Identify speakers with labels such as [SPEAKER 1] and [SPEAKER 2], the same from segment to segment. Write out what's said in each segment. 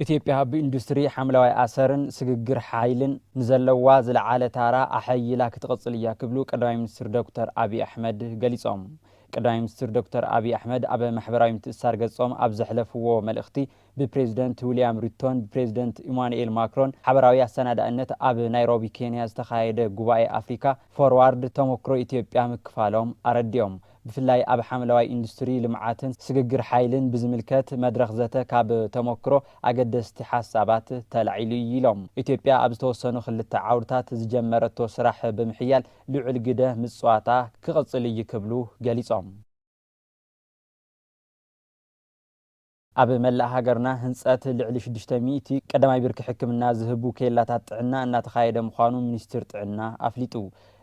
[SPEAKER 1] ኢትዮጵያ በኢንዱስትሪ ሓምለዋይ ኣሰርን ስግግር ሓይልን ንዘለዋ ዝለዓለ ታራ ኣሐይላ ክትቀጽል እያ ክብሉ ቀዳማይ ሚኒስትር ዶክተር አብይ አሕመድ ገሊጾም። ቀዳማይ ሚኒስትር ዶክተር አብይ አሕመድ ኣብ ማሕበራዊ ምትእስሳር ገጾም ኣብ ዘሕለፍዎ መልእኽቲ ብፕሬዝደንት ዊልያም ሩቶን ብፕሬዝደንት ኢማኑኤል ማክሮን ሓበራዊ ኣሰናዳእነት ኣብ ናይሮቢ ኬንያ ዝተኻየደ ጉባኤ ኣፍሪካ ፎርዋርድ ተሞክሮ ኢትዮጵያ ምክፋሎም ኣረዲኦም። ብፍላይ ኣብ ሓምለዋይ ኢንዱስትሪ ልምዓትን ስግግር ሓይልን ብዝምልከት መድረኽ ዘተ ካብ ተሞክሮ ኣገደስቲ ሓሳባት ተላዒሉ ኢሎም። ኢትዮጵያ ኣብ ዝተወሰኑ ክልተ ዓውድታት ዝጀመረቶ ስራሕ ብምሕያል ልዑል ግደ ምጽዋታ ክቕጽል እዩ ክብሉ ገሊጾም። ኣብ መላእ ሃገርና ህንጸት ልዕሊ 600 ቀዳማይ ብርኪ ሕክምና ዝህቡ ኬላታት ጥዕና እናተኻየደ ምዃኑ ሚኒስትር ጥዕና ኣፍሊጡ።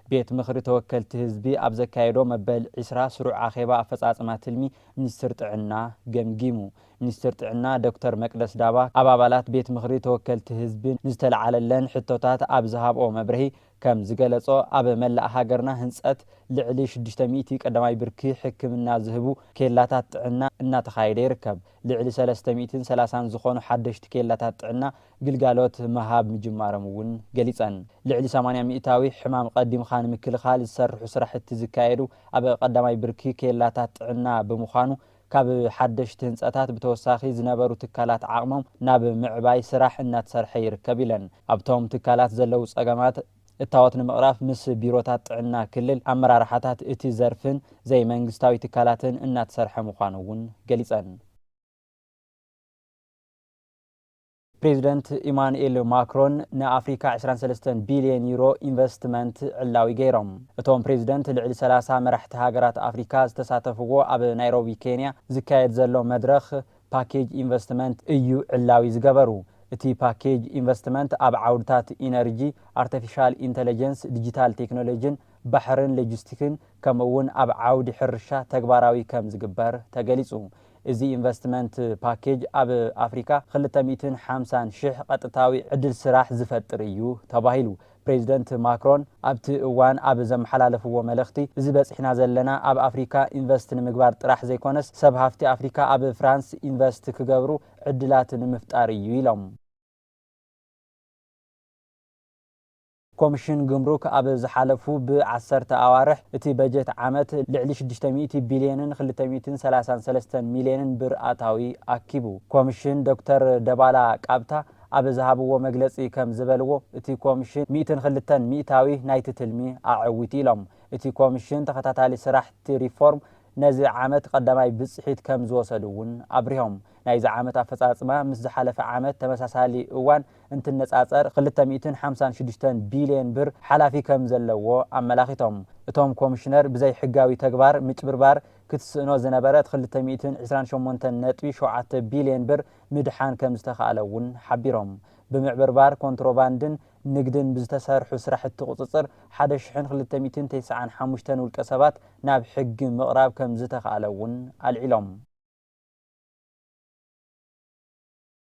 [SPEAKER 1] ቤት ምኽሪ ተወከልቲ ህዝቢ ኣብ ዘካየዶ መበል 20 ስሩዕ ኣኼባ ኣፈጻጽማ ትልሚ ሚኒስትር ጥዕና ገምጊሙ። ሚኒስትር ጥዕና ዶክተር መቅደስ ዳባ ኣብ ኣባላት ቤት ምኽሪ ተወከልቲ ህዝብን ንዝተለዓለለን ሕቶታት ኣብ ዝሃብኦ መብርሂ ከም ዝገለጾ ኣብ መላእ ሃገርና ህንጸት ልዕሊ 600 ቀዳማይ ብርኪ ሕክምና ዝህቡ ኬላታት ጥዕና እናተኻየደ ይርከብ። ልዕሊ 330 ዝኾኑ ሓደሽቲ ኬላታት ጥዕና ግልጋሎት መሃብ ምጅማሮም እውን ገሊጸን። ልዕሊ 80 ሚእታዊ ሕማም ቀዲምካ ንምክልኻል ዝሰርሑ ስራሕቲ ዝካየዱ ኣብ ቀዳማይ ብርኪ ኬላታት ጥዕና ብምዃኑ ካብ ሓደሽቲ ህንጸታት ብተወሳኺ ዝነበሩ ትካላት ዓቕሞም ናብ ምዕባይ ስራሕ እናተሰርሐ ይርከብ ኢለን። ኣብቶም ትካላት ዘለው ጸገማት እታወት ንምቕራፍ ምስ ቢሮታት ጥዕና ክልል ኣመራርሓታት እቲ ዘርፍን ዘይመንግስታዊ ትካላትን እናተሰርሐ ምዃኑ እውን ገሊጸን። ፕሬዝደንት ኢማኑኤል ማክሮን ንኣፍሪካ 23 ቢልዮን ዩሮ ኢንቨስትመንት ዕላዊ ገይሮም። እቶም ፕሬዝደንት ልዕሊ 30 መራሕቲ ሃገራት ኣፍሪካ ዝተሳተፍዎ ኣብ ናይሮቢ ኬንያ ዝካየድ ዘሎ መድረኽ ፓኬጅ ኢንቨስትመንት እዩ ዕላዊ ዝገበሩ። እቲ ፓኬጅ ኢንቨስትመንት ኣብ ዓውድታት ኢነርጂ፣ አርቲፊሻል ኢንተለጀንስ፣ ዲጂታል ቴክኖሎጂን ባሕርን ሎጂስቲክን ከምኡውን ኣብ ዓውዲ ሕርሻ ተግባራዊ ከም ዝግበር ተገሊጹ። እዚ ኢንቨስትመንት ፓኬጅ ኣብ ኣፍሪካ 250,000 ቀጥታዊ ዕድል ስራሕ ዝፈጥር እዩ ተባሂሉ። ፕሬዝደንት ማክሮን ኣብቲ እዋን ኣብ ዘመሓላለፍዎ መልእኽቲ እዚ በፂሕና ዘለና ኣብ ኣፍሪካ ኢንቨስት ንምግባር ጥራሕ ዘይኮነስ ሰብ ሃፍቲ ኣፍሪካ ኣብ ፍራንስ ኢንቨስት ክገብሩ ዕድላት ንምፍጣር እዩ ኢሎም። ኮሚሽን ግምሩክ ኣብ ዝሓለፉ ብ10 ኣዋርሕ እቲ በጀት ዓመት ልዕሊ 600 ቢልዮንን 233 ሚልዮንን ብር ኣታዊ ኣኪቡ። ኮሚሽን ዶክተር ደባላ ቃብታ ኣብ ዝሃብዎ መግለጺ ከም ዝበልዎ እቲ ኮሚሽን 102 ሚእታዊ ናይቲ ትልሚ ኣዕዊት ኢሎም። እቲ ኮሚሽን ተኸታታሊ ስራሕቲ ሪፎርም ነዚ ዓመት ቀዳማይ ብጽሒት ከም ዝወሰዱ እውን ኣብሪሆም። ናይዚ ዓመት ኣፈጻጽማ ምስ ዝሓለፈ ዓመት ተመሳሳሊ እዋን እንትነጻጸር 256 ቢልዮን ብር ሓላፊ ከም ዘለዎ ኣመላኺቶም። እቶም ኮሚሽነር ብዘይ ሕጋዊ ተግባር ምጭብርባር ክትስእኖ ዝነበረት 228.7 ቢልዮን ብር ምድሓን ከም ዝተኻእለ እውን ሓቢሮም። ብምዕብርባር ኮንትሮባንድን ንግድን ብዝተሰርሑ ስራሕቲ ቁጽጽር 1295 ውልቀ ሰባት ናብ ሕጊ ምቕራብ ከም ዝተኻእለ እውን ኣልዒሎም።